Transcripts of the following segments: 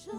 Je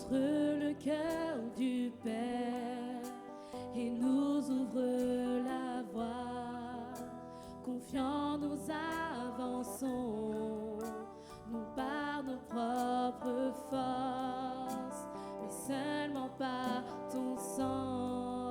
montre le cœur du Père et nous ouvre la voie. Confiants, nous avançons, nous par nos propres forces, mais seulement par ton sang.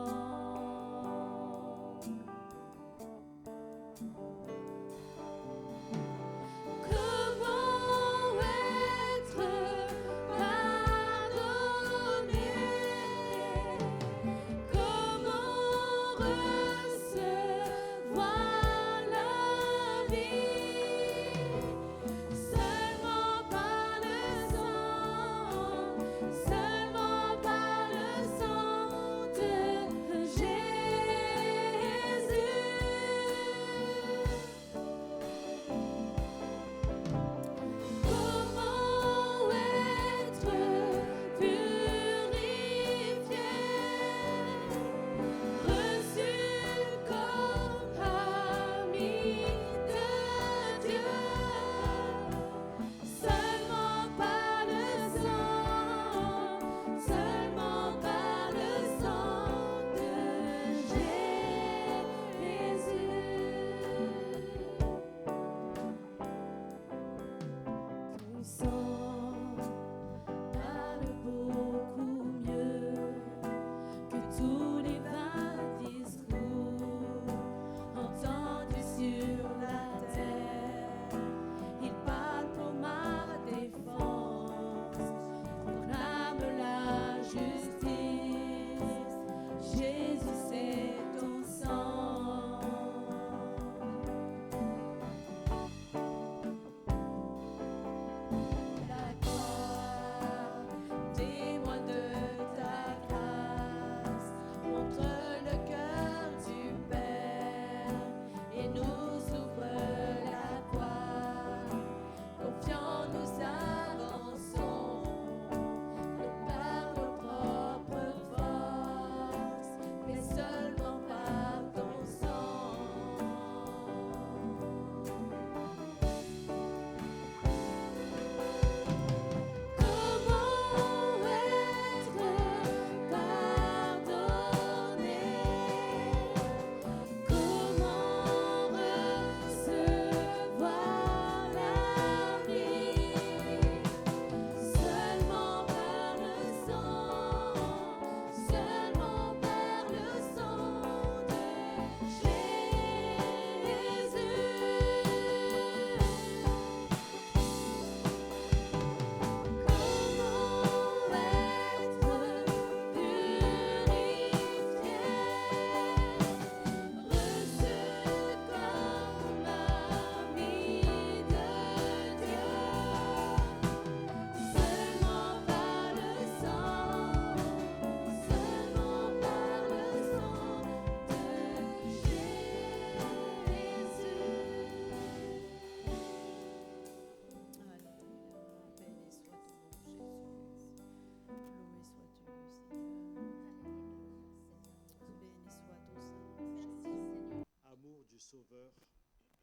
Sauveur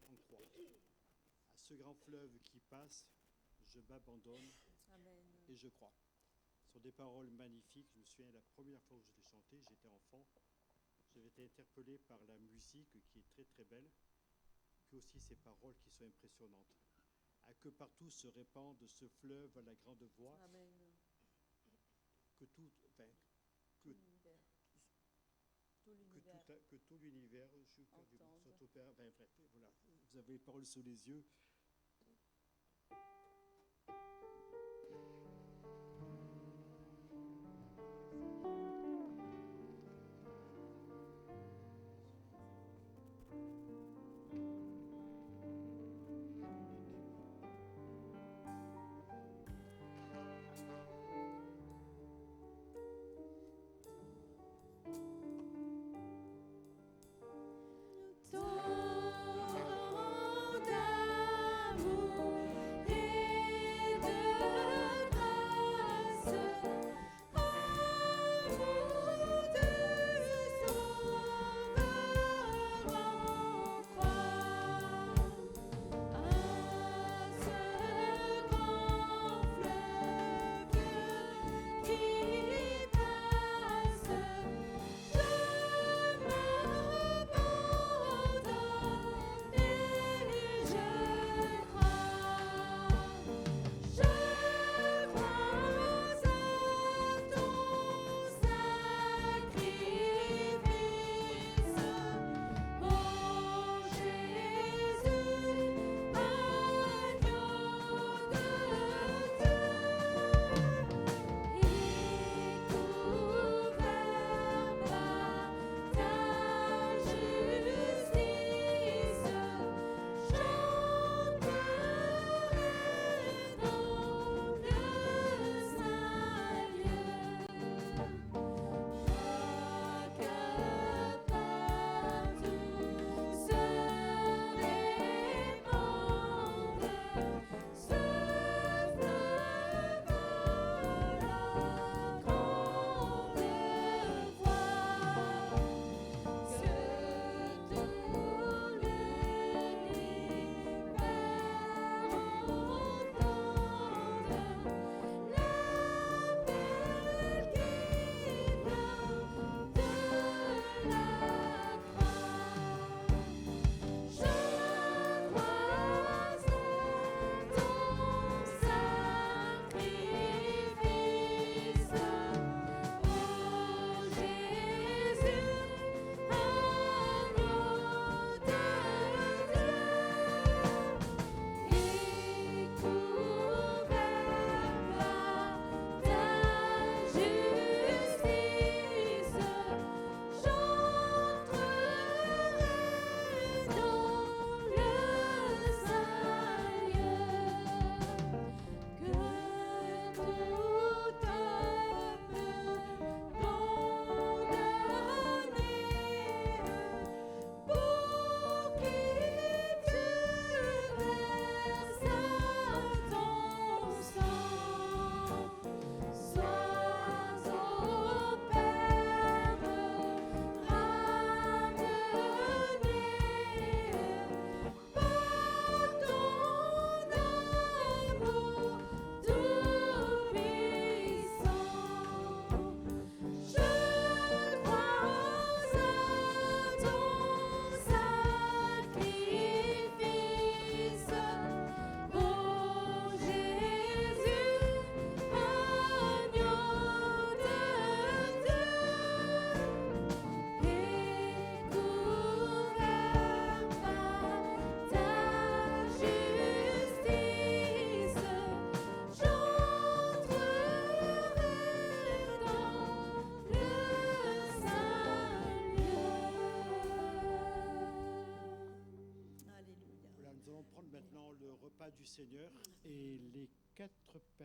en croix. À ce grand fleuve qui passe, je m'abandonne et je crois. Ce sont des paroles magnifiques. Je me souviens la première fois où je l'ai chanté, j'étais enfant. J'avais été interpellé par la musique qui est très très belle, puis aussi ces paroles qui sont impressionnantes. À que partout se répande ce fleuve à la grande voix. Amen. Que tout, enfin, que tout l'univers, soit au Père, bref, voilà, vous avez les paroles sous les yeux. D'amour et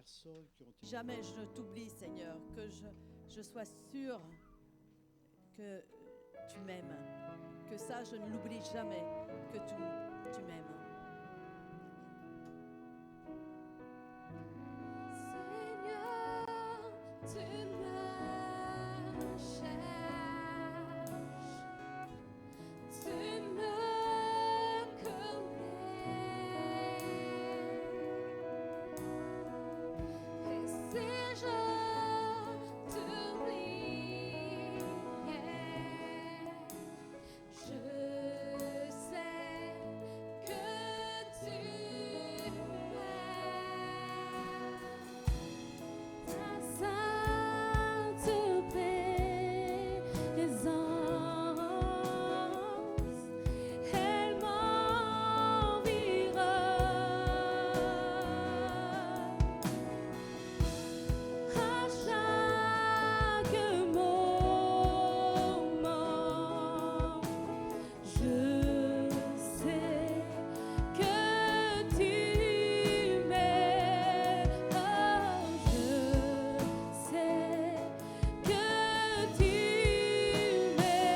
personnes qui ont été... Jamais je ne t'oublie, Seigneur, que je sois sûre que tu m'aimes. Que ça, je ne l'oublie jamais, que tu m'aimes. Seigneur, tu me cherches, tu me connais. Et si je t'oubliais, je sais que tu m'aimes. Ta sainte présence, elle m'environne. À chaque moment, je sais que tu m'aimes. Oh, je sais que tu m'aimes.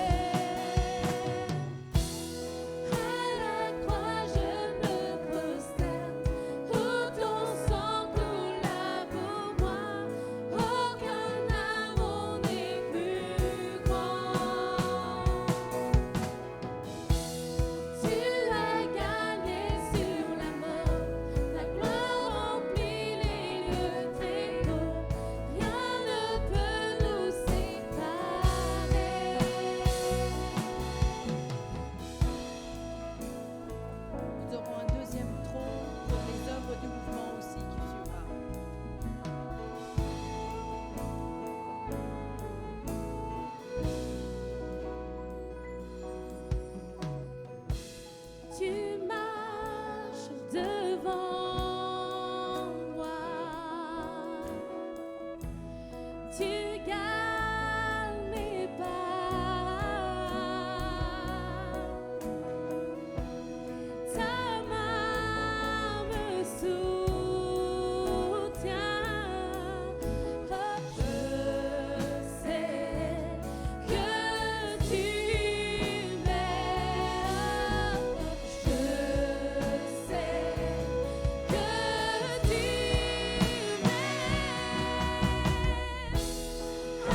À la croix, je me prosterne, où ton sang coula pour moi. Aucun amour n'est plus grand. Tu as gagné sur la mort, ta gloire remplit les lieux très hauts. Rien ne peut nous séparer. Nous aurons un deuxième tronc pour les œuvres du mouvement aussi qui suivra. Tu marches devant moi, tu gardes mes pas, ta main me soutient. Oh, je sais que tu m'aimes. Je sais que tu m'aimes. À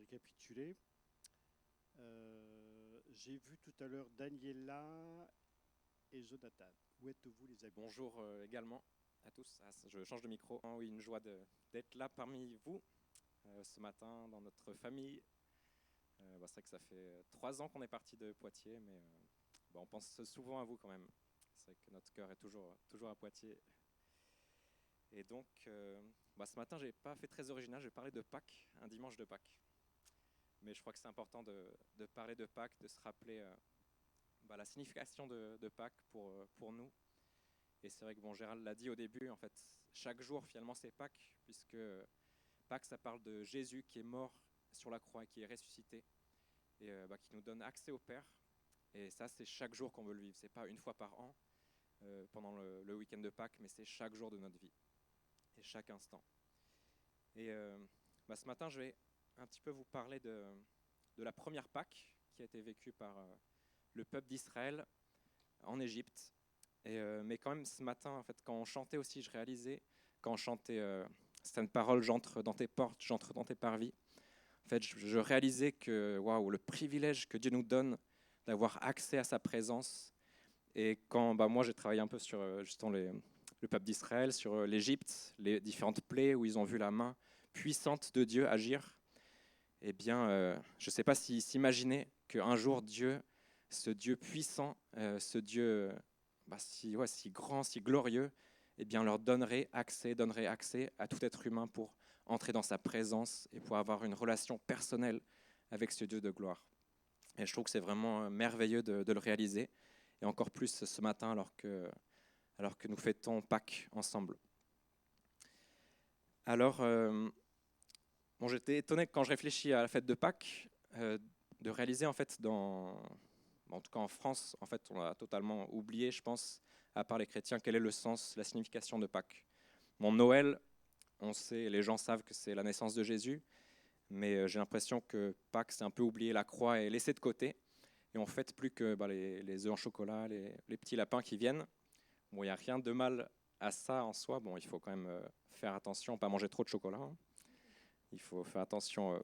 récapituler. J'ai vu tout à l'heure Daniela et Jonathan. Où êtes-vous, les amis? Bonjour également à tous. Je change de micro. Oui, une joie d'être là parmi vous ce matin dans notre famille. C'est vrai que ça fait 3 ans qu'on est parti de Poitiers, mais on pense souvent à vous quand même. C'est vrai que notre cœur est toujours à Poitiers. Et donc, ce matin, je n'ai pas fait très original. Je vais parler de Pâques, un dimanche de Pâques. Mais je crois que c'est important de parler de Pâques, de se rappeler la signification de Pâques pour nous. Et c'est vrai que Gérald l'a dit au début, en fait, chaque jour finalement c'est Pâques, puisque Pâques ça parle de Jésus qui est mort sur la croix et qui est ressuscité, et qui nous donne accès au Père. Et ça c'est chaque jour qu'on veut le vivre, c'est pas une fois par an pendant le week-end de Pâques, mais c'est chaque jour de notre vie et chaque instant. Et ce matin je vais un petit peu vous parler de la première Pâques qui a été vécue par le peuple d'Israël en Égypte. Mais quand même, ce matin, en fait, quand on chantait aussi, je réalisais, quand on chantait cette parole, j'entre dans tes portes, j'entre dans tes parvis, en fait, je réalisais que, waouh, le privilège que Dieu nous donne d'avoir accès à sa présence. Et quand moi, j'ai travaillé un peu sur justement le peuple d'Israël, sur l'Égypte, les différentes plaies où ils ont vu la main puissante de Dieu agir, eh bien, je ne sais pas s'ils s'imaginaient qu'un jour, Dieu, ce Dieu puissant, ce Dieu si grand, si glorieux, eh bien, leur donnerait accès à tout être humain pour entrer dans sa présence et pour avoir une relation personnelle avec ce Dieu de gloire. Et je trouve que c'est vraiment merveilleux de le réaliser, et encore plus ce matin alors que nous fêtons Pâques ensemble. Alors, j'étais étonné quand je réfléchis à la fête de Pâques, de réaliser en fait en tout cas en France, en fait, on a totalement oublié, je pense, à part les chrétiens, quel est le sens, la signification de Pâques. Noël, on sait, les gens savent que c'est la naissance de Jésus, mais j'ai l'impression que Pâques, c'est un peu oublié la croix et laissé de côté, et on fête plus que les œufs en chocolat, les petits lapins qui viennent. Il n'y a rien de mal à ça en soi. Il faut quand même faire attention, pas manger trop de chocolat. Hein. Il faut faire attention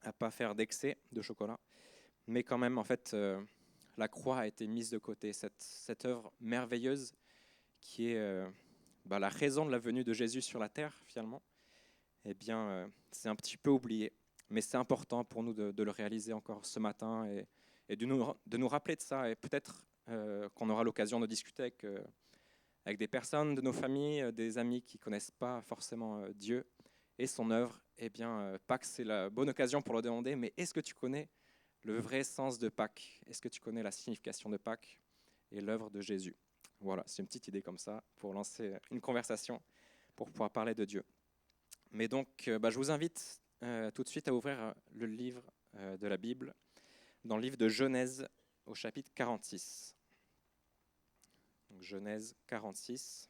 à ne pas faire d'excès de chocolat. Mais quand même, en fait, la croix a été mise de côté. Cette œuvre merveilleuse qui est la raison de la venue de Jésus sur la terre, finalement, eh bien, c'est un petit peu oublié. Mais c'est important pour nous de le réaliser encore ce matin et de nous rappeler de ça. Et peut-être qu'on aura l'occasion de discuter avec des personnes de nos familles, des amis qui ne connaissent pas forcément Dieu et son œuvre. Eh bien, Pâques, c'est la bonne occasion pour leur demander, mais est-ce que tu connais le vrai sens de Pâques? Est-ce que tu connais la signification de Pâques et l'œuvre de Jésus? Voilà, c'est une petite idée comme ça pour lancer une conversation, pour pouvoir parler de Dieu. Mais donc, je vous invite tout de suite à ouvrir le livre de la Bible, dans le livre de Genèse, au chapitre 46. Donc, Genèse 46.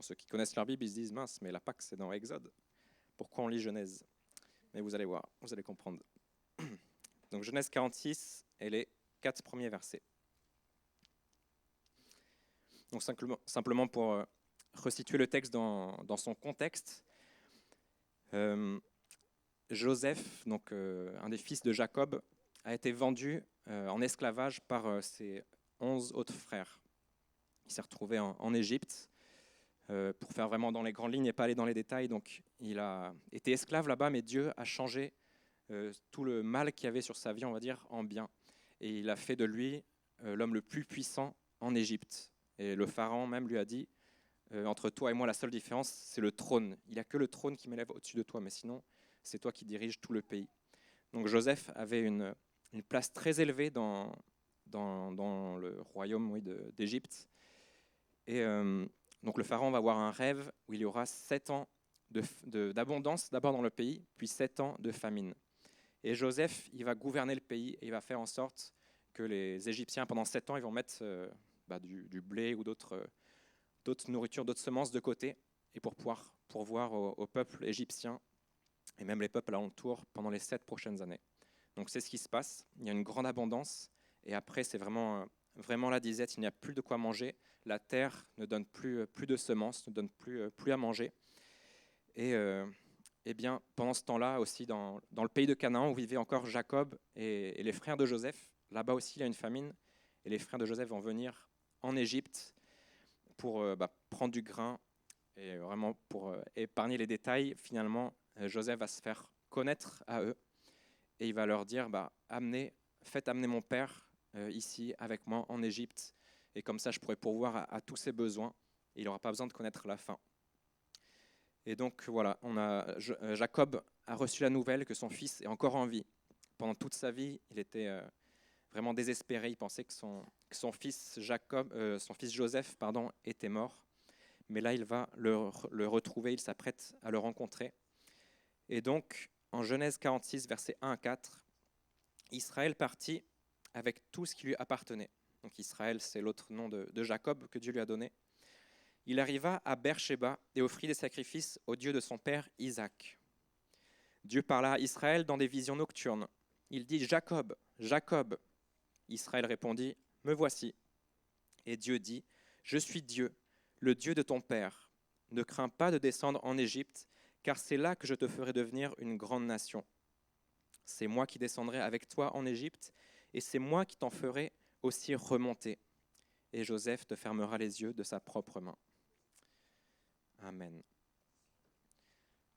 Ceux qui connaissent leur Bible, ils se disent, mince, mais la Pâques, c'est dans Exode. Pourquoi on lit Genèse? Mais vous allez voir, vous allez comprendre. Donc Genèse 46 et les 4 premiers versets. Donc simplement pour resituer le texte dans son contexte, Joseph, donc un des fils de Jacob, a été vendu en esclavage par ses 11 autres frères. Il s'est retrouvé en Égypte. Pour faire vraiment dans les grandes lignes et pas aller dans les détails. Donc, il a été esclave là-bas, mais Dieu a changé tout le mal qu'il y avait sur sa vie, on va dire, en bien. Et il a fait de lui l'homme le plus puissant en Égypte. Et le pharaon même lui a dit, entre toi et moi, la seule différence, c'est le trône. Il n'y a que le trône qui m'élève au-dessus de toi, mais sinon, c'est toi qui diriges tout le pays. Donc, Joseph avait une place très élevée dans le royaume d'Égypte. Et donc le pharaon va avoir un rêve où il y aura 7 ans d'abondance d'abord dans le pays, puis 7 ans de famine. Et Joseph, il va gouverner le pays et il va faire en sorte que les Égyptiens, pendant 7 ans, ils vont mettre du blé ou d'autres nourritures, d'autres semences de côté, et pour pouvoir pourvoir au peuple égyptien et même les peuples alentours pendant les 7 prochaines années. Donc c'est ce qui se passe. Il y a une grande abondance et après c'est vraiment la disette. Il n'y a plus de quoi manger. La terre ne donne plus de semences, ne donne plus à manger. Et eh bien, pendant ce temps-là, aussi dans le pays de Canaan, où vivaient encore Jacob et les frères de Joseph, là-bas aussi, il y a une famine, et les frères de Joseph vont venir en Égypte pour prendre du grain, et vraiment pour épargner les détails. Finalement, Joseph va se faire connaître à eux, et il va leur dire, faites amener mon père ici avec moi en Égypte, et comme ça je pourrai pourvoir à tous ses besoins, et il n'aura pas besoin de connaître la faim. Et donc voilà, Jacob a reçu la nouvelle que son fils est encore en vie. Pendant toute sa vie, il était vraiment désespéré. Il pensait que son fils Joseph, était mort. Mais là, il va le retrouver, il s'apprête à le rencontrer. Et donc, en Genèse 46, versets 1 à 4, Israël partit avec tout ce qui lui appartenait. Donc Israël, c'est l'autre nom de Jacob que Dieu lui a donné. Il arriva à Beersheba et offrit des sacrifices au Dieu de son père Isaac. Dieu parla à Israël dans des visions nocturnes. Il dit « Jacob, Jacob !» Israël répondit « Me voici !» Et Dieu dit « Je suis Dieu, le Dieu de ton père. Ne crains pas de descendre en Égypte, car c'est là que je te ferai devenir une grande nation. C'est moi qui descendrai avec toi en Égypte, et c'est moi qui t'en ferai aussi remonter. Et Joseph te fermera les yeux de sa propre main. » Amen.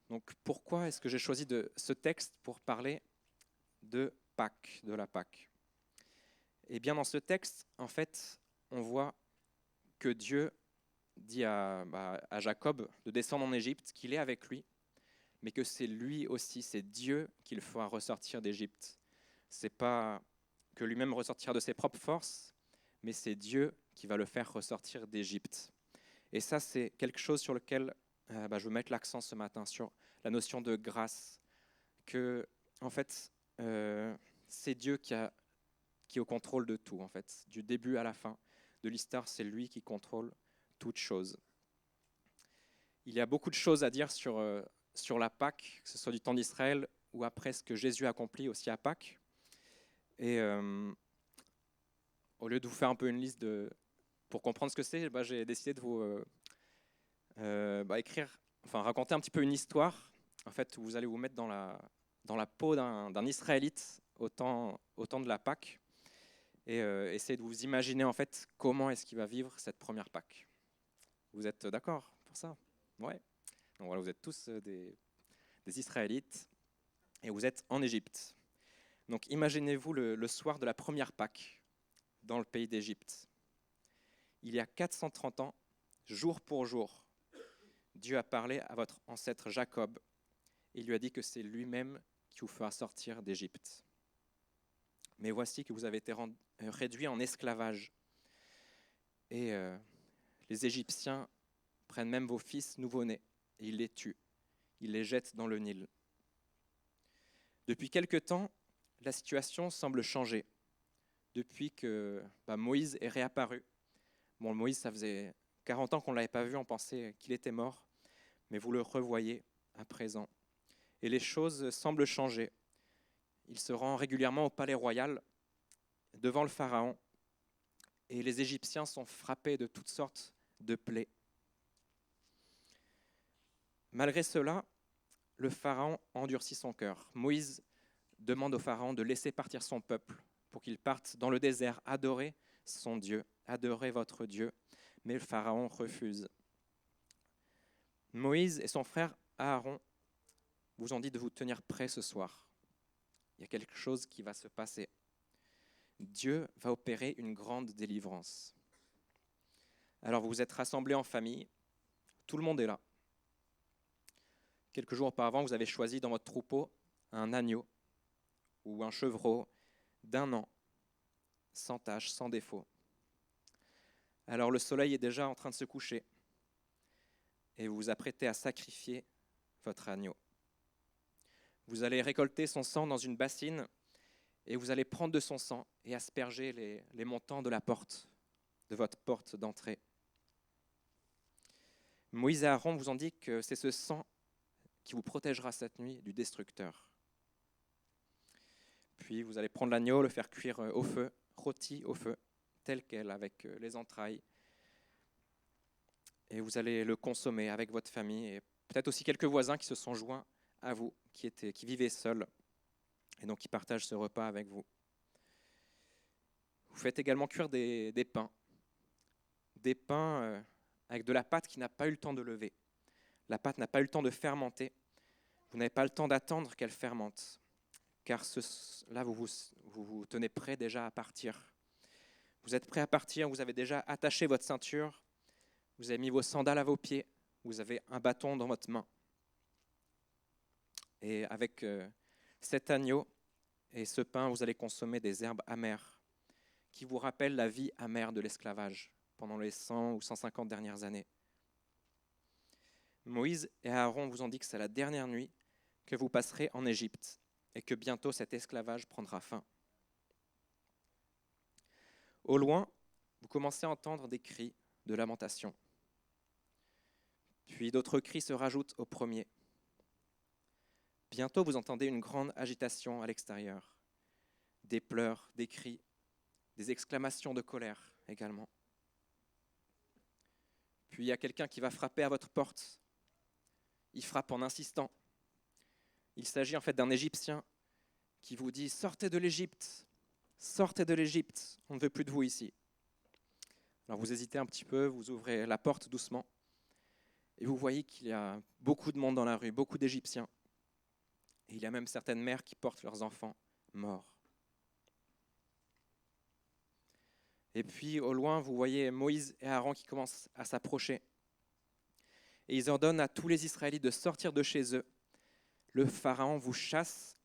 Donc pourquoi est-ce que j'ai choisi ce texte pour parler de Pâques, de la Pâque ? Eh bien dans ce texte, en fait, on voit que Dieu dit à Jacob de descendre en Égypte, qu'il est avec lui, mais que c'est lui aussi, c'est Dieu qu'il fera ressortir d'Égypte. C'est pas que lui-même ressortira de ses propres forces, mais c'est Dieu qui va le faire ressortir d'Égypte. Et ça, c'est quelque chose sur lequel je veux mettre l'accent ce matin, sur la notion de grâce, que en fait, c'est Dieu qui est au contrôle de tout, en fait, du début à la fin de l'histoire, c'est lui qui contrôle toute chose. Il y a beaucoup de choses à dire sur la Pâque, que ce soit du temps d'Israël ou après ce que Jésus accomplit aussi à Pâques. Et au lieu de vous faire un peu une liste pour comprendre ce que c'est, j'ai décidé de vous raconter un petit peu une histoire, en fait, où vous allez vous mettre dans la peau d'un Israélite au temps de la Pâque, et essayer de vous imaginer en fait comment est-ce qu'il va vivre cette première Pâque. Vous êtes d'accord pour ça ? Ouais. Donc voilà, vous êtes tous des Israélites et vous êtes en Égypte. Donc imaginez-vous le soir de la première Pâque dans le pays d'Égypte. Il y a 430 ans, jour pour jour, Dieu a parlé à votre ancêtre Jacob et il lui a dit que c'est lui-même qui vous fera sortir d'Égypte. Mais voici que vous avez été réduits en esclavage. Et les Égyptiens prennent même vos fils nouveau-nés et ils les tuent. Ils les jettent dans le Nil. Depuis quelque temps, la situation semble changer. Depuis que Moïse est réapparu. Bon, Moïse, ça faisait 40 ans qu'on ne l'avait pas vu, on pensait qu'il était mort. Mais vous le revoyez à présent. Et les choses semblent changer. Il se rend régulièrement au palais royal, devant le pharaon. Et les Égyptiens sont frappés de toutes sortes de plaies. Malgré cela, le pharaon endurcit son cœur. Moïse demande au pharaon de laisser partir son peuple pour qu'il parte dans le désert, adorer son Dieu, adorer votre Dieu. Mais le pharaon refuse. Moïse et son frère Aaron vous ont dit de vous tenir prêts ce soir. Il y a quelque chose qui va se passer. Dieu va opérer une grande délivrance. Alors vous vous êtes rassemblés en famille, tout le monde est là. Quelques jours auparavant, vous avez choisi dans votre troupeau un agneau ou un chevreau d'1 an, sans tache, sans défaut. Alors le soleil est déjà en train de se coucher et vous vous apprêtez à sacrifier votre agneau. Vous allez récolter son sang dans une bassine et vous allez prendre de son sang et asperger les montants de votre porte d'entrée. Moïse et Aaron vous ont dit que c'est ce sang qui vous protégera cette nuit du destructeur. Puis vous allez prendre l'agneau, le faire cuire au feu, rôti au feu, tel quel, avec les entrailles. Et vous allez le consommer avec votre famille et peut-être aussi quelques voisins qui se sont joints à vous qui vivez seul et donc qui partage ce repas avec vous. Vous faites également cuire des pains. Des pains avec de la pâte qui n'a pas eu le temps de lever. La pâte n'a pas eu le temps de fermenter. Vous n'avez pas le temps d'attendre qu'elle fermente, car là, vous vous tenez prêt déjà à partir. Vous êtes prêt à partir, vous avez déjà attaché votre ceinture, vous avez mis vos sandales à vos pieds, vous avez un bâton dans votre main. Et avec cet agneau et ce pain, vous allez consommer des herbes amères qui vous rappellent la vie amère de l'esclavage pendant les 100 ou 150 dernières années. Moïse et Aaron vous ont dit que c'est la dernière nuit que vous passerez en Égypte et que bientôt cet esclavage prendra fin. Au loin, vous commencez à entendre des cris de lamentation. Puis d'autres cris se rajoutent aux premiers. Bientôt, vous entendez une grande agitation à l'extérieur. Des pleurs, des cris, des exclamations de colère également. Puis il y a quelqu'un qui va frapper à votre porte. Il frappe en insistant. Il s'agit en fait d'un Égyptien qui vous dit « Sortez de l'Égypte, on ne veut plus de vous ici. » Alors vous hésitez un petit peu, vous ouvrez la porte doucement et vous voyez qu'il y a beaucoup de monde dans la rue, beaucoup d'Égyptiens. Et il y a même certaines mères qui portent leurs enfants morts. Et puis au loin, vous voyez Moïse et Aaron qui commencent à s'approcher. Et ils ordonnent à tous les Israélites de sortir de chez eux. Le Pharaon vous chasse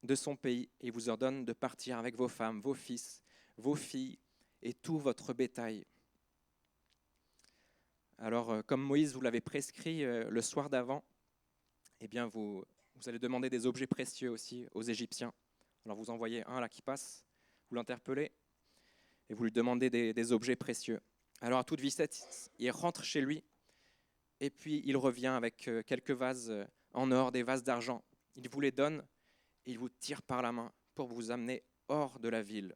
de son pays et vous ordonne de partir avec vos femmes, vos fils, vos filles et tout votre bétail. Alors, comme Moïse vous l'avait prescrit le soir d'avant, eh bien vous allez demander des objets précieux aussi aux Égyptiens. Alors vous envoyez un là qui passe, vous l'interpellez et vous lui demandez des objets précieux. Alors à toute vitesse, il rentre chez lui et puis il revient avec quelques vases en or, des vases d'argent. Il vous les donne et il vous tire par la main pour vous amener hors de la ville.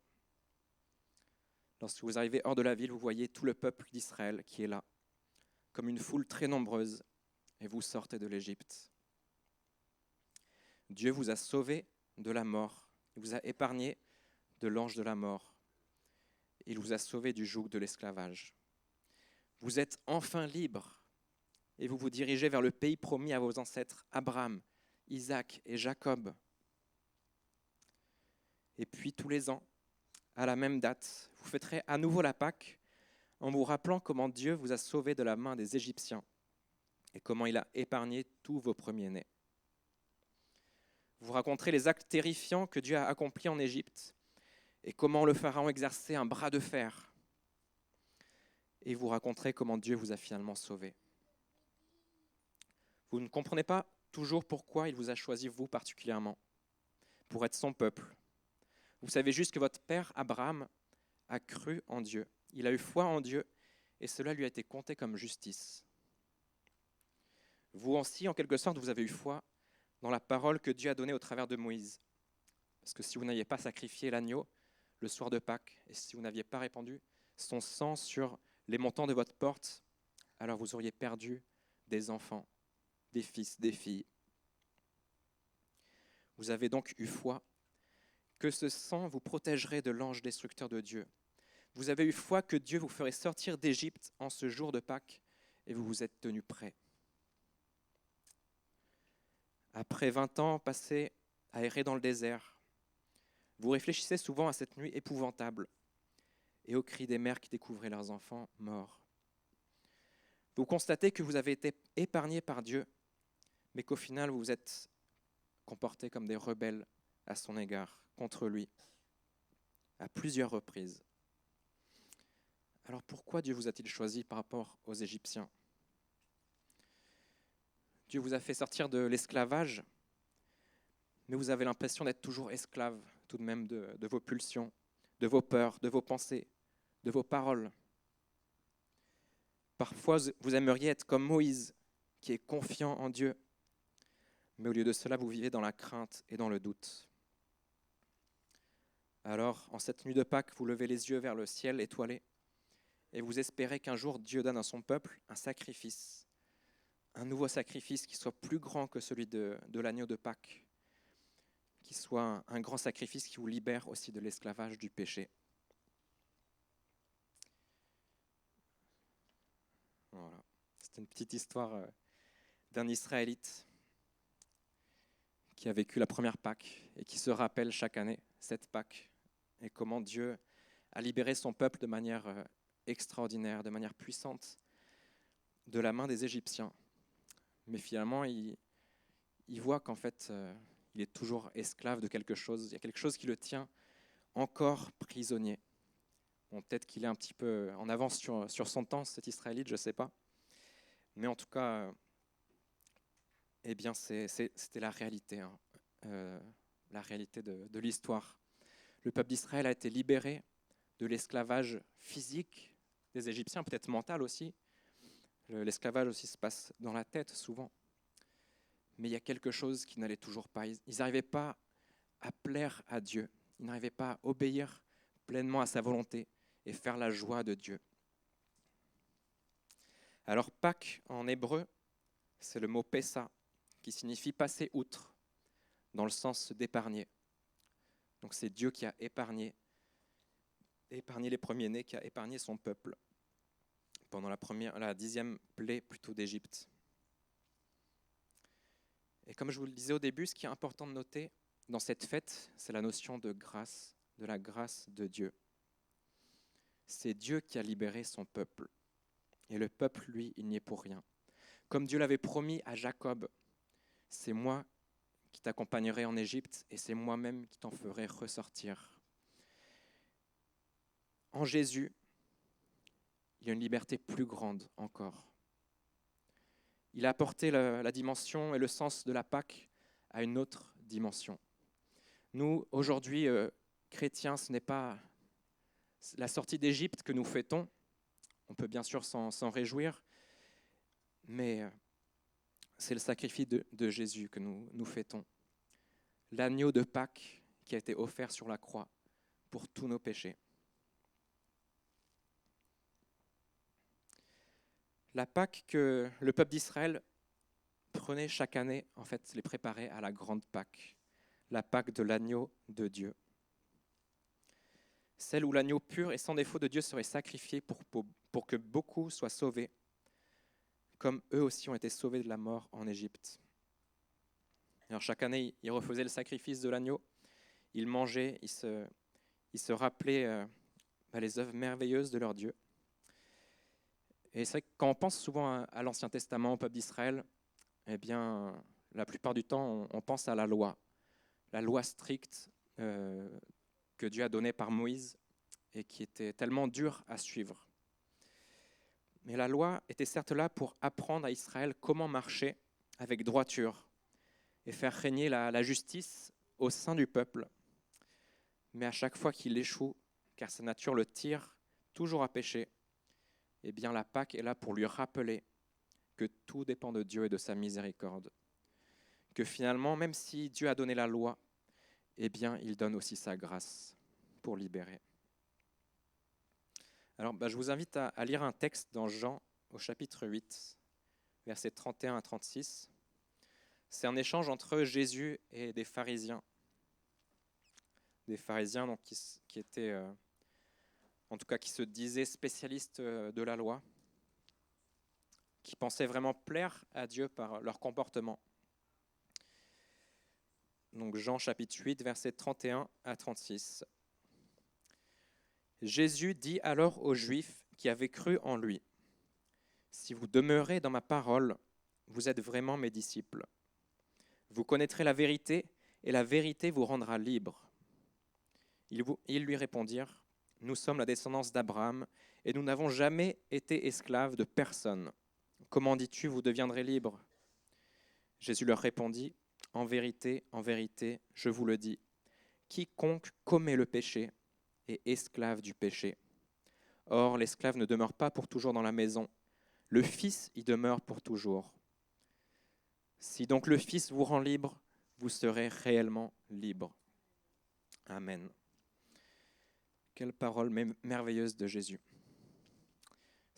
Lorsque vous arrivez hors de la ville, vous voyez tout le peuple d'Israël qui est là, comme une foule très nombreuse, et vous sortez de l'Égypte. Dieu vous a sauvé de la mort, il vous a épargné de l'ange de la mort, il vous a sauvé du joug de l'esclavage. Vous êtes enfin libre et vous vous dirigez vers le pays promis à vos ancêtres Abraham, Isaac et Jacob. Et puis tous les ans, à la même date, vous fêterez à nouveau la Pâque en vous rappelant comment Dieu vous a sauvé de la main des Égyptiens et comment il a épargné tous vos premiers-nés. Vous raconterez les actes terrifiants que Dieu a accomplis en Égypte et comment le Pharaon exerçait un bras de fer. Et vous raconterez comment Dieu vous a finalement sauvé. Vous ne comprenez pas toujours pourquoi il vous a choisi vous particulièrement, pour être son peuple. Vous savez juste que votre père Abraham a cru en Dieu. Il a eu foi en Dieu et cela lui a été compté comme justice. Vous aussi, en quelque sorte, vous avez eu foi dans la parole que Dieu a donnée au travers de Moïse. Parce que si vous n'aviez pas sacrifié l'agneau le soir de Pâques et si vous n'aviez pas répandu son sang sur les montants de votre porte, alors vous auriez perdu des enfants, des fils, des filles. Vous avez donc eu foi que ce sang vous protégerait de l'ange destructeur de Dieu. Vous avez eu foi que Dieu vous ferait sortir d'Égypte en ce jour de Pâques et vous vous êtes tenus prêts. Après 20 ans passés à errer dans le désert, vous réfléchissez souvent à cette nuit épouvantable et aux cris des mères qui découvraient leurs enfants morts. Vous constatez que vous avez été épargnés par Dieu, mais qu'au final vous vous êtes comportés comme des rebelles à son égard, contre lui, à plusieurs reprises. Alors pourquoi Dieu vous a-t-il choisi par rapport aux Égyptiens ? Dieu vous a fait sortir de l'esclavage, mais vous avez l'impression d'être toujours esclave tout de même de vos pulsions, de vos peurs, de vos pensées, de vos paroles. Parfois, vous aimeriez être comme Moïse, qui est confiant en Dieu, mais au lieu de cela, vous vivez dans la crainte et dans le doute. Alors, en cette nuit de Pâques, vous levez les yeux vers le ciel étoilé et vous espérez qu'un jour Dieu donne à son peuple un sacrifice un nouveau sacrifice qui soit plus grand que celui de l'agneau de Pâques, qui soit un grand sacrifice qui vous libère aussi de l'esclavage du péché. Voilà. C'est une petite histoire d'un Israélite qui a vécu la première Pâques et qui se rappelle chaque année cette Pâques et comment Dieu a libéré son peuple de manière extraordinaire, de manière puissante, de la main des Égyptiens. Mais finalement, il voit qu'en fait, il est toujours esclave de quelque chose. Il y a quelque chose qui le tient encore prisonnier. Bon, peut-être qu'il est un petit peu en avance sur son temps, cet Israélite, je ne sais pas. Mais en tout cas, eh bien, c'était la réalité, la réalité de l'histoire. Le peuple d'Israël a été libéré de l'esclavage physique des Égyptiens, peut-être mental aussi. L'esclavage aussi se passe dans la tête souvent. Mais il y a quelque chose qui n'allait toujours pas. Ils n'arrivaient pas à plaire à Dieu. Ils n'arrivaient pas à obéir pleinement à sa volonté et faire la joie de Dieu. Alors Pâques en hébreu, c'est le mot Pessa, qui signifie passer outre, dans le sens d'épargner. Donc c'est Dieu qui a épargné les premiers-nés, qui a épargné son peuple pendant la 10e plaie plutôt d'Égypte. Et comme je vous le disais au début, ce qui est important de noter dans cette fête, c'est la notion de grâce, de la grâce de Dieu. C'est Dieu qui a libéré son peuple. Et le peuple, lui, il n'y est pour rien. Comme Dieu l'avait promis à Jacob, c'est moi qui t'accompagnerai en Égypte et c'est moi-même qui t'en ferai ressortir. En Jésus, il y a une liberté plus grande encore. Il a apporté la dimension et le sens de la Pâque à une autre dimension. Nous, aujourd'hui, chrétiens, ce n'est pas la sortie d'Égypte que nous fêtons. On peut bien sûr s'en réjouir, mais c'est le sacrifice de Jésus que nous fêtons. L'agneau de Pâques qui a été offert sur la croix pour tous nos péchés. La Pâque que le peuple d'Israël prenait chaque année, en fait, les préparait à la grande Pâque, la Pâque de l'agneau de Dieu. Celle où l'agneau pur et sans défaut de Dieu serait sacrifié pour que beaucoup soient sauvés, comme eux aussi ont été sauvés de la mort en Égypte. Alors chaque année, ils refaisaient le sacrifice de l'agneau, ils mangeaient, ils se rappelaient les œuvres merveilleuses de leur Dieu. Et c'est vrai que quand on pense souvent à l'Ancien Testament, au peuple d'Israël, eh bien, la plupart du temps, on pense à la loi stricte que Dieu a donnée par Moïse et qui était tellement dure à suivre. Mais la loi était certes là pour apprendre à Israël comment marcher avec droiture et faire régner la justice au sein du peuple. Mais à chaque fois qu'il échoue, car sa nature le tire toujours à pécher, eh bien la Pâque est là pour lui rappeler que tout dépend de Dieu et de sa miséricorde. Que finalement, même si Dieu a donné la loi, eh bien il donne aussi sa grâce pour libérer. Alors je vous invite à lire un texte dans Jean au chapitre 8, versets 31 à 36. C'est un échange entre Jésus et des pharisiens. Des pharisiens donc, qui étaient... en tout cas qui se disaient spécialistes de la loi, qui pensaient vraiment plaire à Dieu par leur comportement. Donc Jean chapitre 8, versets 31 à 36. Jésus dit alors aux Juifs qui avaient cru en lui, « Si vous demeurez dans ma parole, vous êtes vraiment mes disciples. Vous connaîtrez la vérité, et la vérité vous rendra libre. » Ils lui répondirent, « Nous sommes la descendance d'Abraham, et nous n'avons jamais été esclaves de personne. Comment dis-tu, vous deviendrez libres ?» Jésus leur répondit, « en vérité, je vous le dis, quiconque commet le péché est esclave du péché. Or, l'esclave ne demeure pas pour toujours dans la maison, le Fils y demeure pour toujours. Si donc le Fils vous rend libre, vous serez réellement libre. » Amen. Quelle parole merveilleuse de Jésus.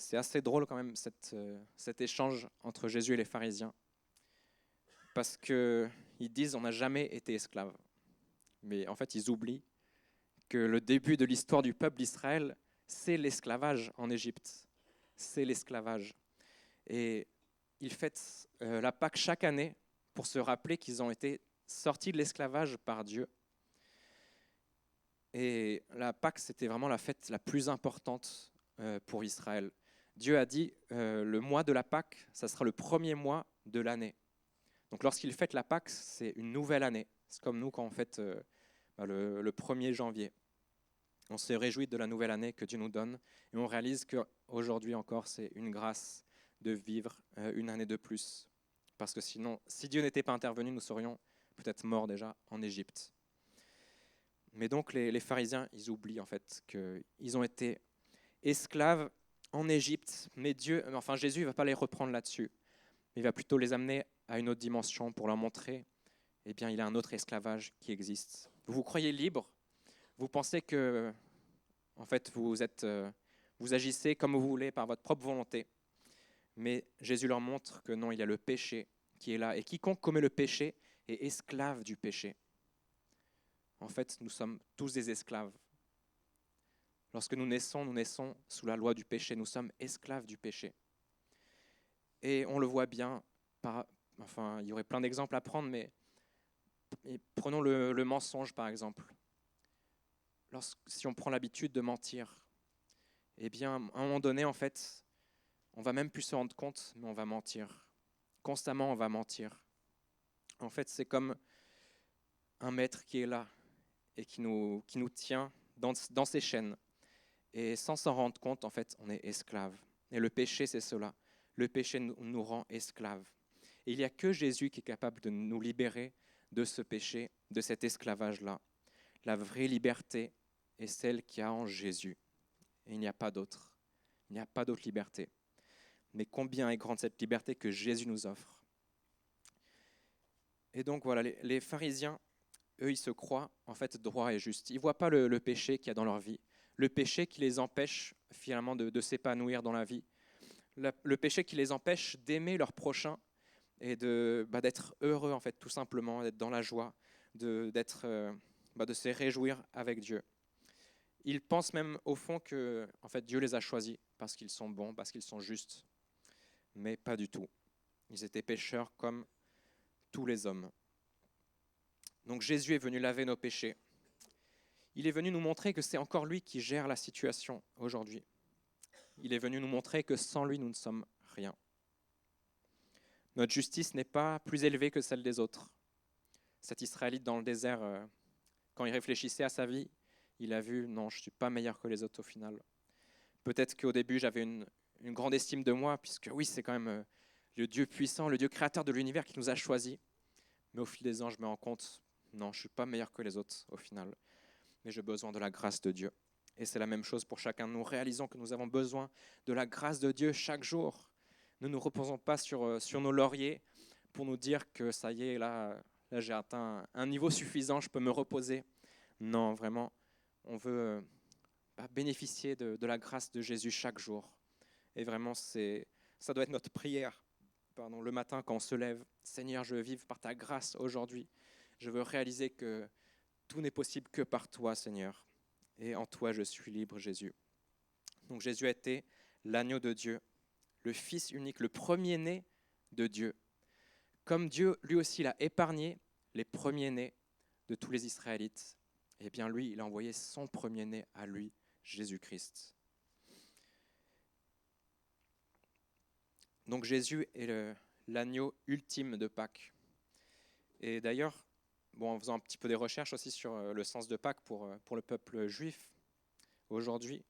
C'est assez drôle quand même cet échange entre Jésus et les pharisiens, parce qu'ils disent on n'a jamais été esclave. Mais en fait, ils oublient que le début de l'histoire du peuple d'Israël, c'est l'esclavage en Égypte. C'est l'esclavage. Et ils fêtent la Pâque chaque année pour se rappeler qu'ils ont été sortis de l'esclavage par Dieu. Et la Pâque, c'était vraiment la fête la plus importante pour Israël. Dieu a dit, le mois de la Pâque, ça sera le premier mois de l'année. Donc lorsqu'ils fêtent la Pâque, c'est une nouvelle année. C'est comme nous quand on fête le 1er janvier. On se réjouit de la nouvelle année que Dieu nous donne et on réalise qu'aujourd'hui encore, c'est une grâce de vivre une année de plus. Parce que sinon, si Dieu n'était pas intervenu, nous serions peut-être morts déjà en Égypte. Mais donc les pharisiens, ils oublient en fait qu'ils ont été esclaves en Égypte, mais Jésus ne va pas les reprendre là-dessus. Il va plutôt les amener à une autre dimension pour leur montrer, eh bien, il y a un autre esclavage qui existe. Vous vous croyez libre, vous pensez que, en fait, vous agissez comme vous voulez par votre propre volonté, mais Jésus leur montre que non, il y a le péché qui est là, et quiconque commet le péché est esclave du péché. En fait, nous sommes tous des esclaves. Lorsque nous naissons sous la loi du péché, nous sommes esclaves du péché. Et on le voit bien, il y aurait plein d'exemples à prendre, mais prenons le mensonge par exemple. Si on prend l'habitude de mentir, eh bien, à un moment donné, en fait, on va même plus se rendre compte, mais on va mentir. Constamment, on va mentir. En fait, c'est comme un maître qui est là et qui nous tient dans ses chaînes. Et sans s'en rendre compte, en fait, on est esclave. Et le péché, c'est cela. Le péché nous rend esclaves. Et il n'y a que Jésus qui est capable de nous libérer de ce péché, de cet esclavage-là. La vraie liberté est celle qu'il y a en Jésus. Et il n'y a pas d'autre. Il n'y a pas d'autre liberté. Mais combien est grande cette liberté que Jésus nous offre. Et donc voilà, les pharisiens, eux, ils se croient en fait droits et justes. Ils ne voient pas le péché qu'il y a dans leur vie. Le péché qui les empêche finalement de s'épanouir dans la vie. Le péché qui les empêche d'aimer leur prochain et d'être heureux en fait, tout simplement, d'être dans la joie, de se réjouir avec Dieu. Ils pensent même au fond que en fait, Dieu les a choisis parce qu'ils sont bons, parce qu'ils sont justes. Mais pas du tout. Ils étaient pécheurs comme tous les hommes. Donc Jésus est venu laver nos péchés. Il est venu nous montrer que c'est encore lui qui gère la situation aujourd'hui. Il est venu nous montrer que sans lui, nous ne sommes rien. Notre justice n'est pas plus élevée que celle des autres. Cet Israélite dans le désert, quand il réfléchissait à sa vie, il a vu, non, je ne suis pas meilleur que les autres au final. Peut-être qu'au début, j'avais une grande estime de moi, puisque oui, c'est quand même le Dieu puissant, le Dieu créateur de l'univers qui nous a choisis. Mais au fil des ans, je me rends compte, non, je ne suis pas meilleur que les autres au final. Mais j'ai besoin de la grâce de Dieu. Et c'est la même chose pour chacun de nous. Réalisons que nous avons besoin de la grâce de Dieu chaque jour. Ne nous reposons pas sur nos lauriers pour nous dire que ça y est, là j'ai atteint un niveau suffisant, je peux me reposer. Non, vraiment, on veut bénéficier de la grâce de Jésus chaque jour. Et vraiment, ça doit être notre prière le matin quand on se lève. Seigneur, je veux vivre par ta grâce aujourd'hui. Je veux réaliser que tout n'est possible que par toi, Seigneur. Et en toi, je suis libre, Jésus. Donc Jésus a été l'agneau de Dieu, le Fils unique, le premier-né de Dieu. Comme Dieu, lui aussi, il a épargné les premiers-nés de tous les Israélites, eh bien lui, il a envoyé son premier-né à lui, Jésus-Christ. Donc Jésus est l'agneau ultime de Pâques. Et d'ailleurs, en faisant un petit peu des recherches aussi sur le sens de Pâques pour le peuple juif aujourd'hui,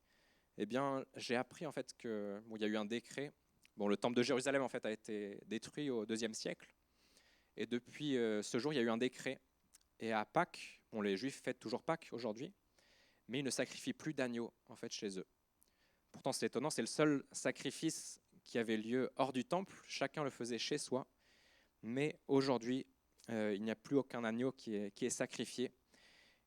eh bien, j'ai appris en fait qu'il y a eu un décret. Le temple de Jérusalem en fait a été détruit au IIe siècle, et depuis ce jour, il y a eu un décret. Et à Pâques, les Juifs fêtent toujours Pâques aujourd'hui, mais ils ne sacrifient plus d'agneaux en fait chez eux. Pourtant, c'est étonnant, c'est le seul sacrifice qui avait lieu hors du temple. Chacun le faisait chez soi, mais aujourd'hui, il n'y a plus aucun agneau qui est sacrifié.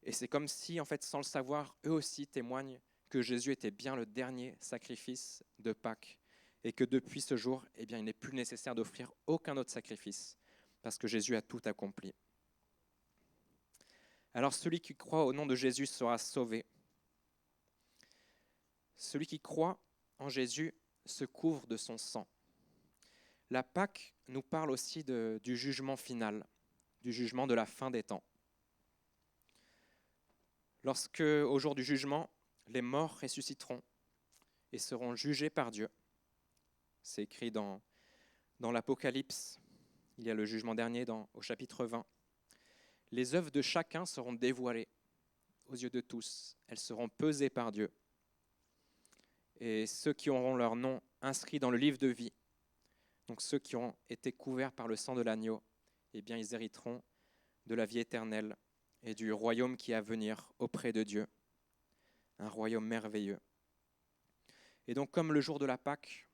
Et c'est comme si, en fait, sans le savoir, eux aussi témoignent que Jésus était bien le dernier sacrifice de Pâques et que depuis ce jour, eh bien, il n'est plus nécessaire d'offrir aucun autre sacrifice parce que Jésus a tout accompli. Alors celui qui croit au nom de Jésus sera sauvé. Celui qui croit en Jésus se couvre de son sang. La Pâque nous parle aussi du jugement final, du jugement de la fin des temps. Lorsque, au jour du jugement, les morts ressusciteront et seront jugés par Dieu. C'est écrit dans l'Apocalypse, il y a le jugement dernier au chapitre 20. Les œuvres de chacun seront dévoilées aux yeux de tous. Elles seront pesées par Dieu. Et ceux qui auront leur nom inscrit dans le livre de vie, donc ceux qui ont été couverts par le sang de l'agneau, eh bien ils hériteront de la vie éternelle et du royaume qui est à venir auprès de Dieu. Un royaume merveilleux. Et donc comme le jour de la Pâque,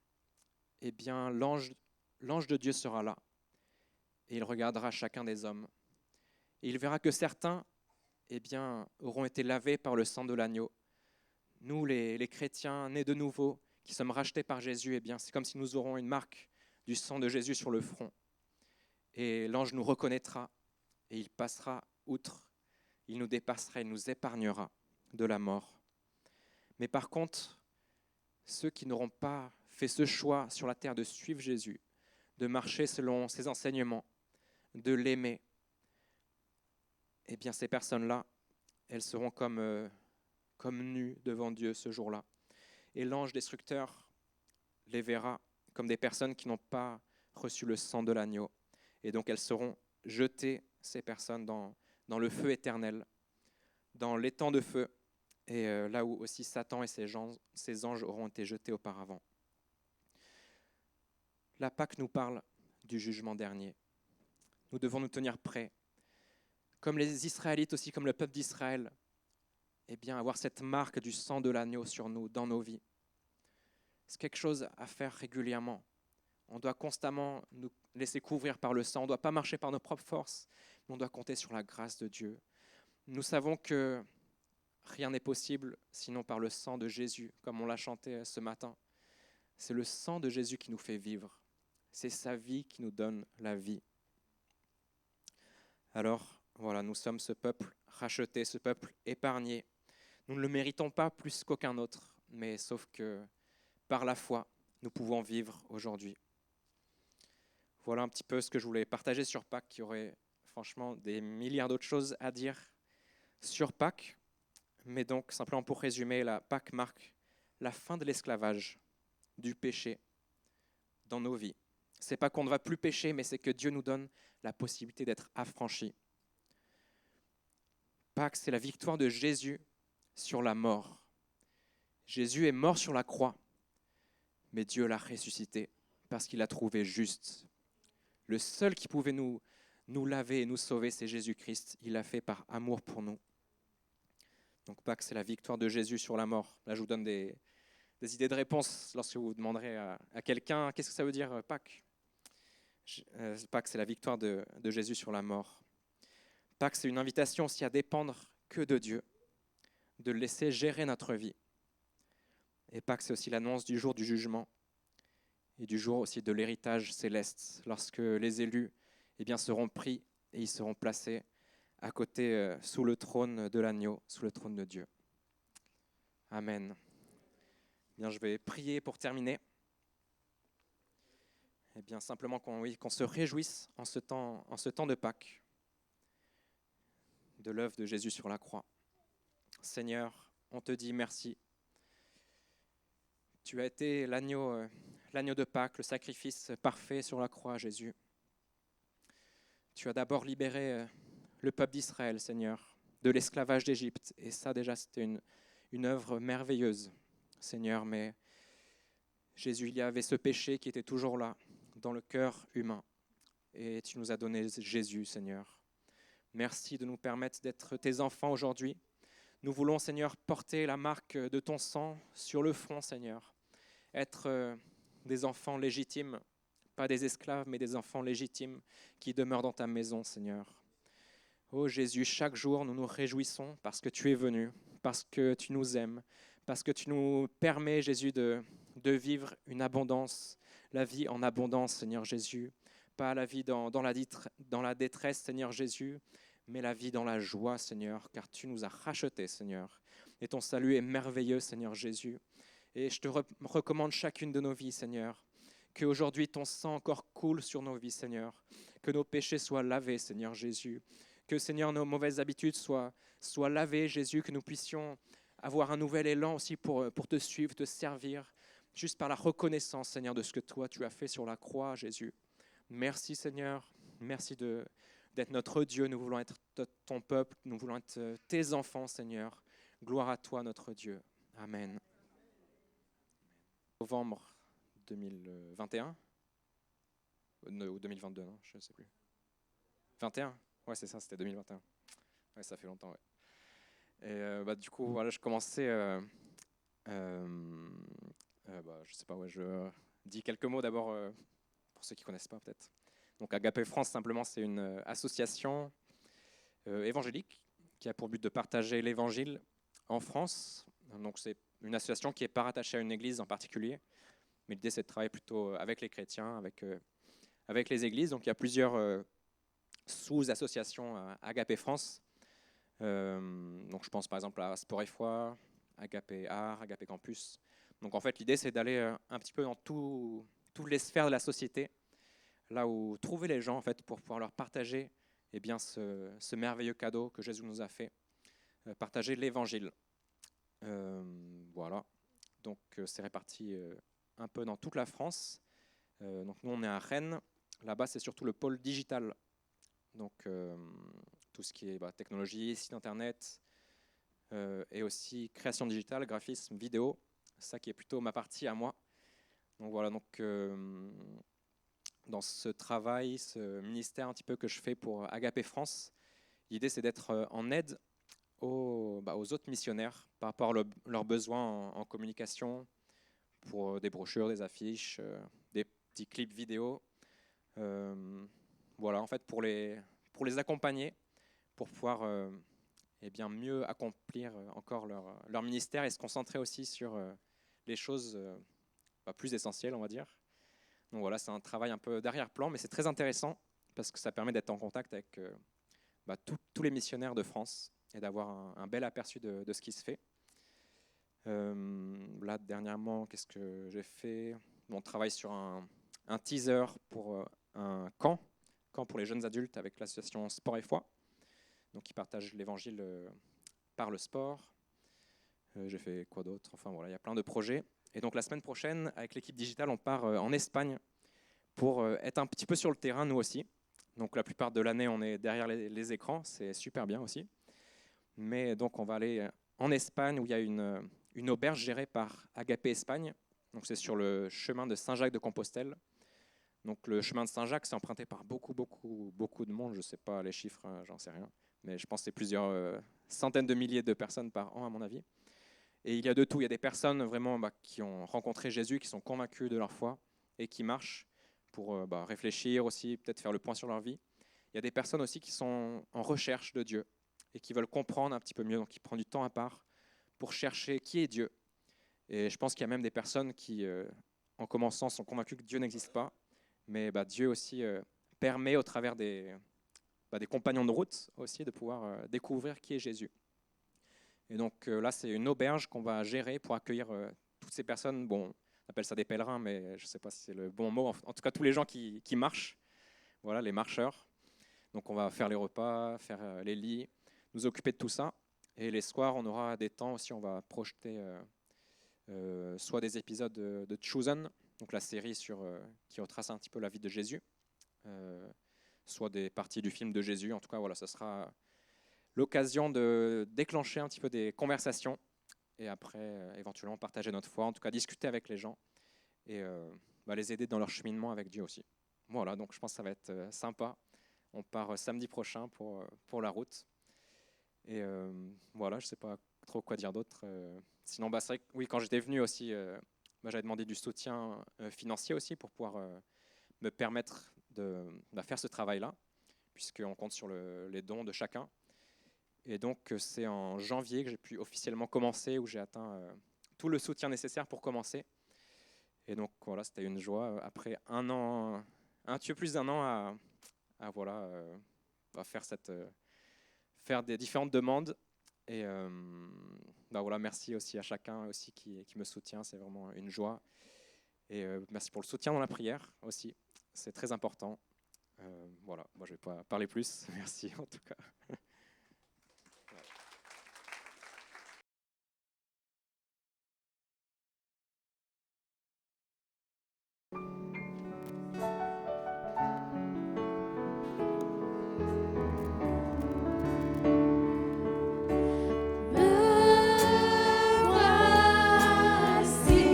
eh bien l'ange de Dieu sera là et il regardera chacun des hommes. Et il verra que certains eh bien, auront été lavés par le sang de l'agneau. Nous, les chrétiens nés de nouveau, qui sommes rachetés par Jésus, eh bien, c'est comme si nous aurons une marque du sang de Jésus sur le front. Et l'ange nous reconnaîtra et il passera outre. Il nous dépassera, il nous épargnera de la mort. Mais par contre, ceux qui n'auront pas fait ce choix sur la terre de suivre Jésus, de marcher selon ses enseignements, de l'aimer, eh bien ces personnes-là, elles seront comme nues devant Dieu ce jour-là. Et l'ange destructeur les verra comme des personnes qui n'ont pas reçu le sang de l'agneau. Et donc elles seront jetées, ces personnes, dans le feu éternel, dans l'étang de feu, et là où aussi Satan et ses anges auront été jetés auparavant. La Pâque nous parle du jugement dernier. Nous devons nous tenir prêts. Comme les Israélites aussi, comme le peuple d'Israël, eh bien, avoir cette marque du sang de l'agneau sur nous, dans nos vies. C'est quelque chose à faire régulièrement. On doit constamment nous laisser couvrir par le sang. On ne doit pas marcher par nos propres forces, mais on doit compter sur la grâce de Dieu. Nous savons que rien n'est possible sinon par le sang de Jésus, comme on l'a chanté ce matin. C'est le sang de Jésus qui nous fait vivre. C'est sa vie qui nous donne la vie. Alors, voilà, nous sommes ce peuple racheté, ce peuple épargné. Nous ne le méritons pas plus qu'aucun autre, mais sauf que par la foi, nous pouvons vivre aujourd'hui. Voilà un petit peu ce que je voulais partager sur Pâques. Il y aurait franchement des milliards d'autres choses à dire sur Pâques. Mais donc, simplement pour résumer, la Pâques marque la fin de l'esclavage, du péché dans nos vies. Ce n'est pas qu'on ne va plus pécher, mais c'est que Dieu nous donne la possibilité d'être affranchis. Pâques, c'est la victoire de Jésus sur la mort. Jésus est mort sur la croix, mais Dieu l'a ressuscité parce qu'il l'a trouvé juste. Le seul qui pouvait nous laver et nous sauver, c'est Jésus-Christ. Il l'a fait par amour pour nous. Donc Pâques, c'est la victoire de Jésus sur la mort. Là, je vous donne des idées de réponse lorsque vous demanderez à quelqu'un qu'est-ce que ça veut dire Pâques. Pâques, c'est la victoire de Jésus sur la mort. Pâques, c'est une invitation aussi à dépendre que de Dieu, de le laisser gérer notre vie. Et Pâques, c'est aussi l'annonce du jour du jugement et du jour aussi de l'héritage céleste, lorsque les élus seront pris et ils seront placés à côté, sous le trône de l'agneau, sous le trône de Dieu. Amen. Bien, je vais prier pour terminer. Eh bien, simplement qu'on se réjouisse en ce temps de Pâques, de l'œuvre de Jésus sur la croix. Seigneur, on te dit merci. Tu as été l'agneau de Pâques, le sacrifice parfait sur la croix, Jésus. Tu as d'abord libéré le peuple d'Israël, Seigneur, de l'esclavage d'Égypte. Et ça, déjà, c'était une œuvre merveilleuse, Seigneur. Mais Jésus, il y avait ce péché qui était toujours là, dans le cœur humain. Et tu nous as donné Jésus, Seigneur. Merci de nous permettre d'être tes enfants aujourd'hui. Nous voulons, Seigneur, porter la marque de ton sang sur le front, Seigneur. Être des enfants légitimes, pas des esclaves, mais des enfants légitimes qui demeurent dans ta maison, Seigneur. Ô Jésus, chaque jour, nous nous réjouissons parce que tu es venu, parce que tu nous aimes, parce que tu nous permets, Jésus, de vivre une abondance, la vie en abondance, Seigneur Jésus. Pas la vie dans la détresse, Seigneur Jésus, mais la vie dans la joie, Seigneur, car tu nous as rachetés, Seigneur. Et ton salut est merveilleux, Seigneur Jésus. Et je te recommande chacune de nos vies, Seigneur, qu'aujourd'hui ton sang encore coule sur nos vies, Seigneur, que nos péchés soient lavés, Seigneur Jésus, que, Seigneur, nos mauvaises habitudes soient lavées, Jésus, que nous puissions avoir un nouvel élan aussi pour te suivre, te servir, juste par la reconnaissance, Seigneur, de ce que toi, tu as fait sur la croix, Jésus. Merci, Seigneur. Merci d'être notre Dieu. Nous voulons être ton peuple. Nous voulons être tes enfants, Seigneur. Gloire à toi, notre Dieu. Amen. Novembre 2021 ou 2022, non, je ne sais plus. 21 ? Ouais, c'est ça, c'était 2021. Ouais, ça fait longtemps, ouais. Et du coup, voilà, je commençais... je sais pas, ouais, je dis quelques mots d'abord pour ceux qui ne connaissent pas peut-être. Donc Agape France, simplement, c'est une association évangélique qui a pour but de partager l'évangile en France. Donc c'est une association qui n'est pas rattachée à une église en particulier, mais l'idée c'est de travailler plutôt avec les chrétiens, avec les églises. Donc il y a plusieurs sous-associations à Agape France. Donc je pense par exemple à Sport et Foi, Agape Art, Agape Campus. Donc en fait l'idée c'est d'aller un petit peu dans toutes les sphères de la société, là où trouver les gens en fait pour pouvoir leur partager ce merveilleux cadeau que Jésus nous a fait, partager l'évangile. Voilà, donc c'est réparti un peu dans toute la France. Donc nous on est à Rennes, là-bas c'est surtout le pôle digital, donc tout ce qui est technologie, site internet, et aussi création digitale, graphisme, vidéo, ça qui est plutôt ma partie à moi. Donc voilà, donc dans ce travail, ce ministère un petit peu que je fais pour Agape France, l'idée c'est d'être en aide aux autres missionnaires par rapport à leurs besoins en communication, pour des brochures, des affiches, des petits clips vidéo. Voilà, en fait pour les accompagner, pour pouvoir mieux accomplir encore leur ministère et se concentrer aussi sur les choses plus essentielles, on va dire. Donc voilà, c'est un travail un peu d'arrière-plan, mais c'est très intéressant parce que ça permet d'être en contact avec tous les missionnaires de France et d'avoir un bel aperçu de ce qui se fait. Là, dernièrement, qu'est-ce que j'ai fait ? On travaille sur un teaser pour un camp pour les jeunes adultes avec l'association Sport et Foi, donc qui partage l'évangile par le sport. J'ai fait quoi d'autre ? Enfin voilà, il y a plein de projets. Et donc la semaine prochaine, avec l'équipe digitale, on part en Espagne pour être un petit peu sur le terrain, nous aussi. Donc la plupart de l'année, on est derrière les écrans, c'est super bien aussi. Mais donc on va aller en Espagne où il y a une auberge gérée par Agape Espagne. Donc c'est sur le chemin de Saint-Jacques-de-Compostelle. Donc le chemin de Saint-Jacques, c'est emprunté par beaucoup de monde. Je ne sais pas les chiffres, j'en sais rien. Mais je pense que c'est plusieurs centaines de milliers de personnes par an, à mon avis. Et il y a de tout. Il y a des personnes vraiment qui ont rencontré Jésus, qui sont convaincus de leur foi et qui marchent pour réfléchir aussi, peut-être faire le point sur leur vie. Il y a des personnes aussi qui sont en recherche de Dieu et qui veulent comprendre un petit peu mieux, donc qui prennent du temps à part pour chercher qui est Dieu. Et je pense qu'il y a même des personnes qui, en commençant, sont convaincues que Dieu n'existe pas, mais Dieu aussi permet au travers des compagnons de route aussi de pouvoir découvrir qui est Jésus. Et donc là, c'est une auberge qu'on va gérer pour accueillir toutes ces personnes. Bon, on appelle ça des pèlerins, mais je ne sais pas si c'est le bon mot. En tout cas, tous les gens qui marchent, voilà, les marcheurs. Donc on va faire les repas, faire les lits, nous occuper de tout ça. Et les soirs, on aura des temps aussi, on va projeter soit des épisodes de Chosen, donc la série qui retrace un petit peu la vie de Jésus, soit des parties du film de Jésus. En tout cas, voilà, ça sera l'occasion de déclencher un petit peu des conversations et après, éventuellement, partager notre foi, en tout cas discuter avec les gens et les aider dans leur cheminement avec Dieu aussi. Voilà, donc je pense que ça va être sympa. On part samedi prochain pour la route. Et voilà, je ne sais pas trop quoi dire d'autre. Sinon, c'est vrai que oui, quand j'étais venu aussi, j'avais demandé du soutien financier aussi pour pouvoir me permettre de faire ce travail-là, puisqu'on compte sur les dons de chacun. Et donc, c'est en janvier que j'ai pu officiellement commencer, où j'ai atteint tout le soutien nécessaire pour commencer. Et donc voilà, c'était une joie après un an, un petit peu plus d'un an à faire des différentes demandes. Et voilà, merci aussi à chacun aussi qui me soutient, c'est vraiment une joie. Et merci pour le soutien dans la prière aussi, c'est très important. Voilà, moi je ne vais pas parler plus, merci en tout cas. Me voici,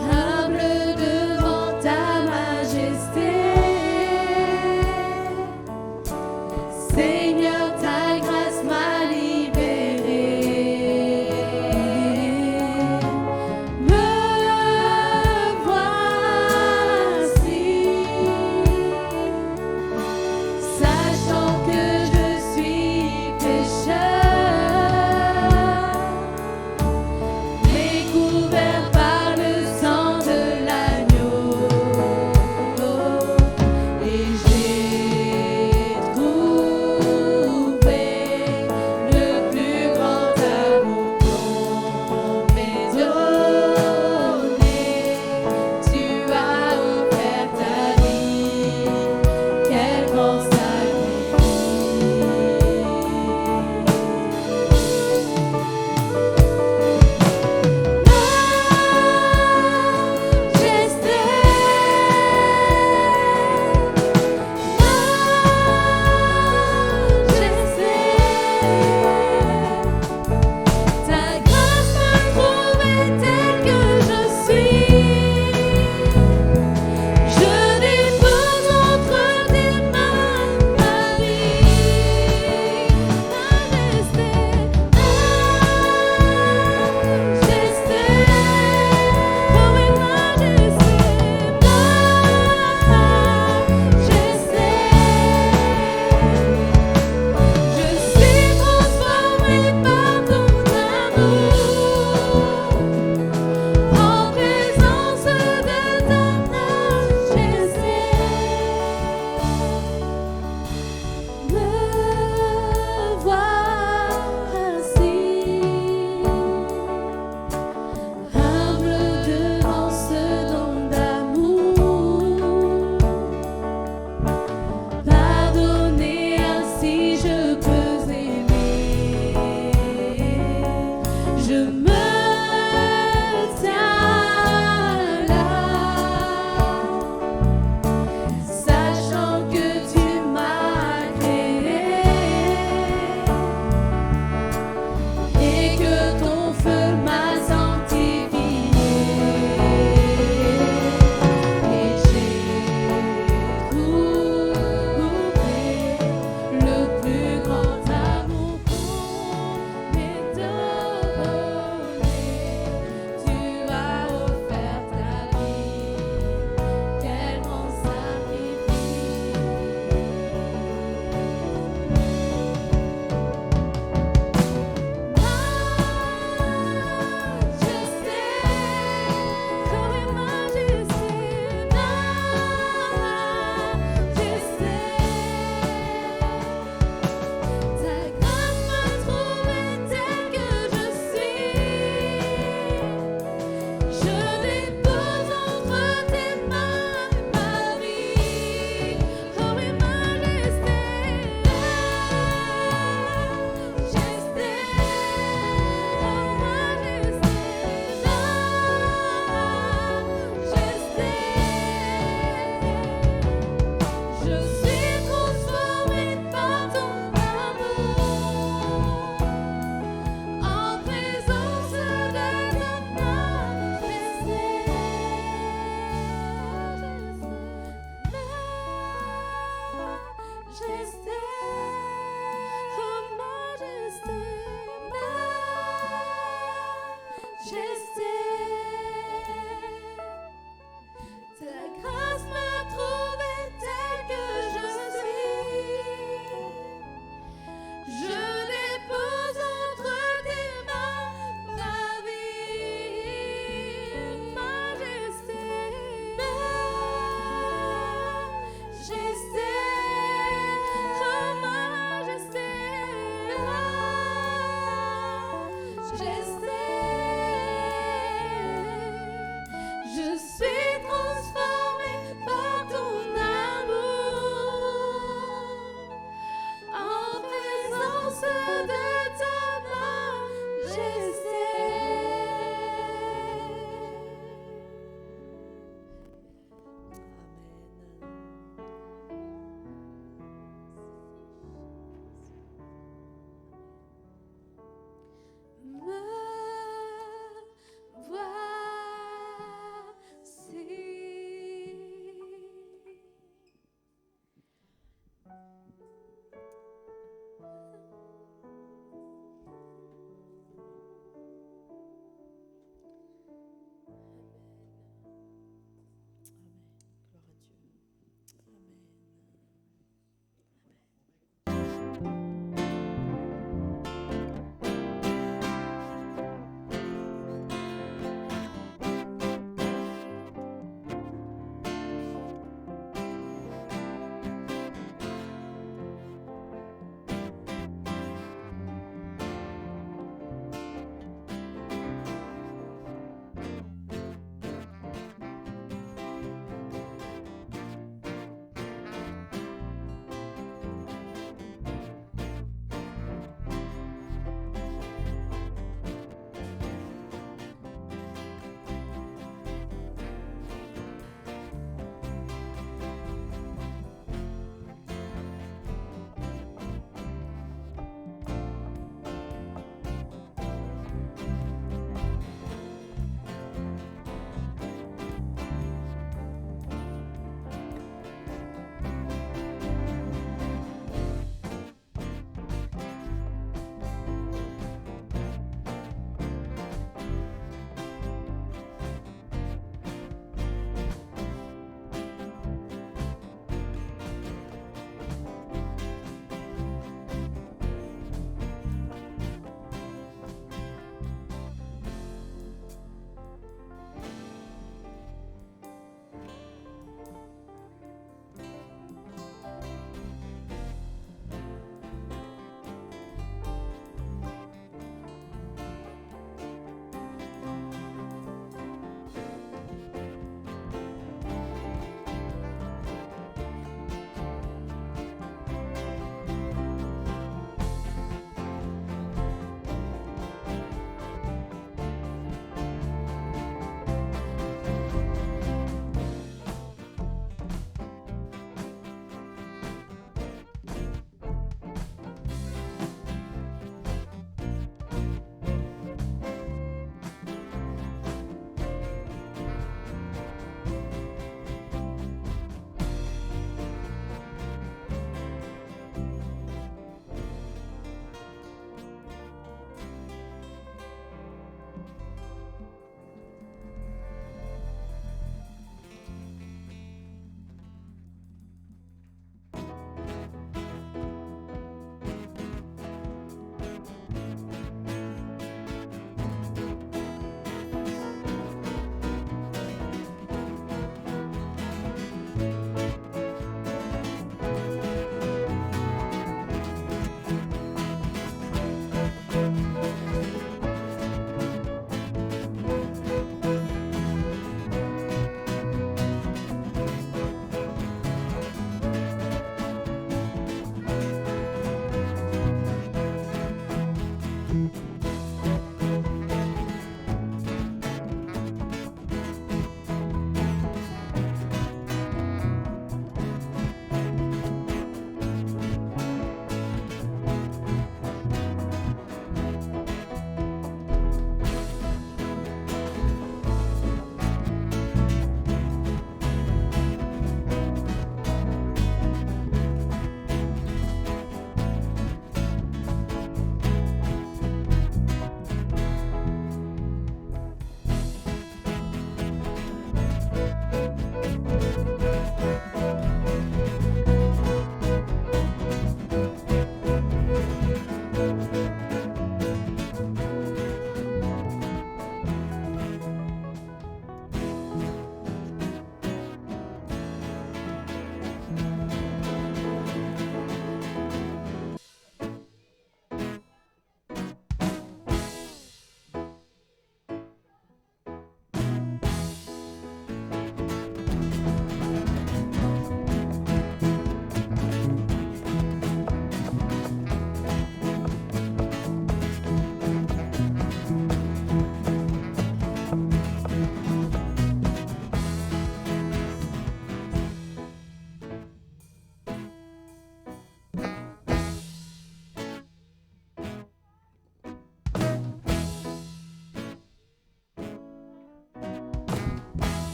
humble devant ta majesté.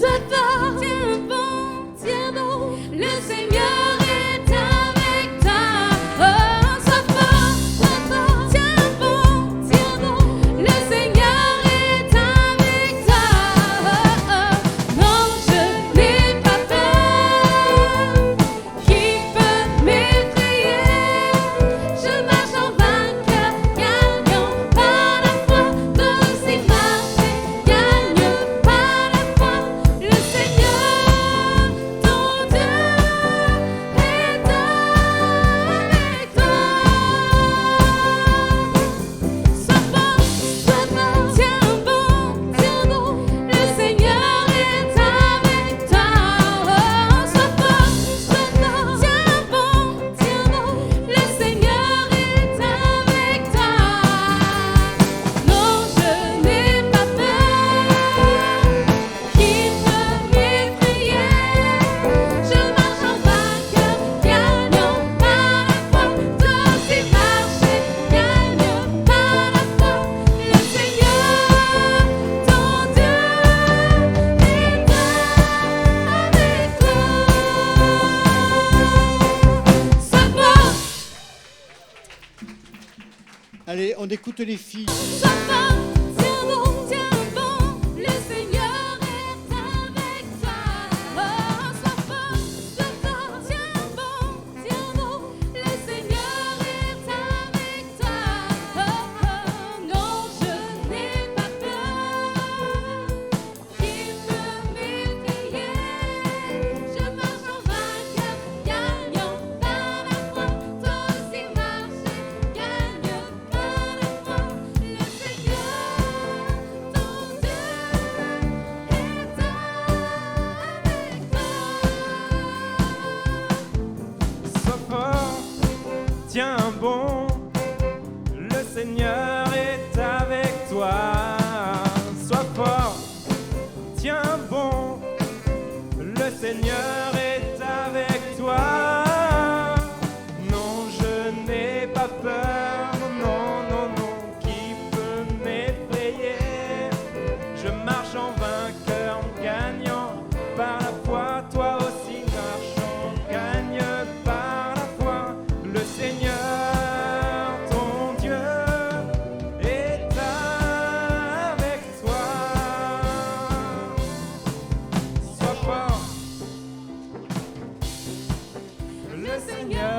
sois fort, tiens bon, tiens bon, le Seigneur est avec toi. Oh, sois fort, tiens bon, le Seigneur est avec toi. Non, je n'ai pas peur, qui peut m'effrayer? Je marche en vainqueur, gagnant par la foi. Toi aussi marche et gagne par la foi. Le Seigneur, ton Dieu, est avec toi. Sois fort, tiens bon, le Seigneur est avec toi. Sois fort, tiens bon, le Seigneur est avec toi. Non, je n'ai pas peur, qui peut m'effrayer? Je marche en vainqueur, gagnant par la foi. Toi aussi marche et gagne par la foi. Le Seigneur, ton Dieu, est avec toi. Sois fort, Allez, on écoute les filles. sois fort, tiens bon, le Seigneur est avec toi. Oh, sois fort, tiens bon, le Seigneur est avec toi. Oh, non, je n'ai pas peur, qui peut m'effrayer? Je marche en vainqueur, gagnant par la foi. Toi aussi marche et gagne par la foi. Le Seigneur, ton Dieu, est avec toi. Sois fort, tiens bon, le Seigneur est avec toi. Sois fort, tiens bon, le Seigneur est avec toi. Non, je n'ai pas peur, non, non, non, qui peut m'effrayer? Je marche en vainqueur, gagnant par la foi. Toi aussi marchant, gagne par la foi. Le Seigneur, ton Dieu, est avec toi. Sois fort, le Seigneur